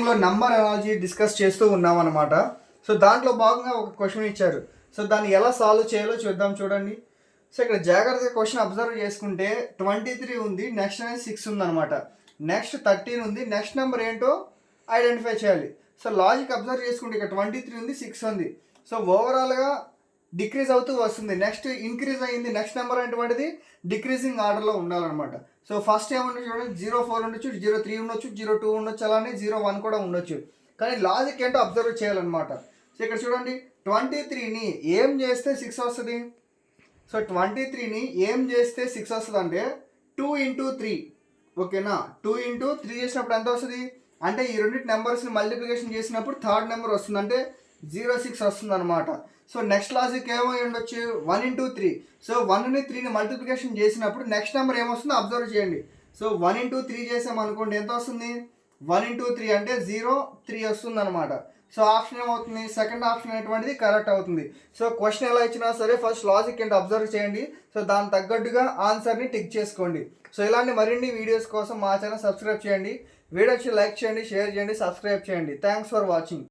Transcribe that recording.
లో number analogy discuss చేస్తూ ఉన్నాం అనమాట. సో దాంట్లో భాగంగా ఒక క్వశ్చన్ ఇచ్చారు. సో దాన్ని ఎలా సాల్వ్ చేయాలో చూద్దాం. చూడండి. సో ఇక్కడ జాగ్రత్తగా క్వశ్చన్ అబ్జర్వ్ చేసుకుంటే 23 ఉంది, నెక్స్ట్ అనేది 6 ఉందన్నమాట. నెక్స్ట్ 13 ఉంది, నెక్స్ట్ నెంబర్ ఏంటో ఐడెంటిఫై చేయాలి. సో లాజిక్ అబ్జర్వ్ చేసుకుంటే ఇక్కడ 23 ఉంది, 6 ఉంది. సో ఓవరాల్గా డిక్రీజ్ అవుతూ వస్తుంది. నెక్స్ట్ ఇంక్రీజ్ అయ్యింది, నెక్స్ట్ నెంబర్ అనేటువంటిది డిక్రీజింగ్ ఆర్డర్లో ఉండాలన్నమాట. సో ఫస్ట్ ఏమన్నా చూడండి, 04 ఉండొచ్చు, 03 ఉండొచ్చు, 02 ఉండొచ్చు, అలానే 01 కూడా ఉండొచ్చు. కానీ లాజిక్ ఏంటో అబ్జర్వ్ చేయాలన్నమాట. సో ఇక్కడ చూడండి, 23ని ఏం చేస్తే 6 వస్తుంది. సో 23ని ఏం చేస్తే 6 వస్తుంది అంటే 2 into 3. ఓకేనా, 2 into 3 చేసినప్పుడు ఎంత వస్తుంది అంటే ఈ రెండింటి నెంబర్స్ని మల్టిప్లికేషన్ చేసినప్పుడు థర్డ్ నెంబర్ వస్తుంది, అంటే 06 వస్తుంది అనమాట. సో నెక్స్ట్ లాజిక్ ఏమై ఉండొచ్చు, 1 into 3. సో 1ని 3ని మల్టిప్లికేషన్ చేసినప్పుడు నెక్స్ట్ నెంబర్ ఏమొస్తుందో అబ్జర్వ్ చేయండి. సో 1 into 3 చేసామనుకోండి, ఎంత వస్తుంది, 1 into 3 అంటే 03 వస్తుంది అనమాట. సో ఆప్షన్ ఏమవుతుంది, సెకండ్ ఆప్షన్ అనేటువంటిది కరెక్ట్ అవుతుంది. సో క్వశ్చన్ ఎలా ఇచ్చినా సరే ఫస్ట్ లాజిక్ ఏంటి అబ్జర్వ్ చేయండి. సో దాని తగ్గట్టుగా ఆన్సర్ని టిక్ చేసుకోండి. సో ఇలాంటి మరిన్ని వీడియోస్ కోసం మా ఛానల్ సబ్స్క్రైబ్ చేయండి. వీడియో వచ్చి లైక్ చేయండి, షేర్ చేయండి, సబ్స్క్రైబ్ చేయండి. Thanks for watching.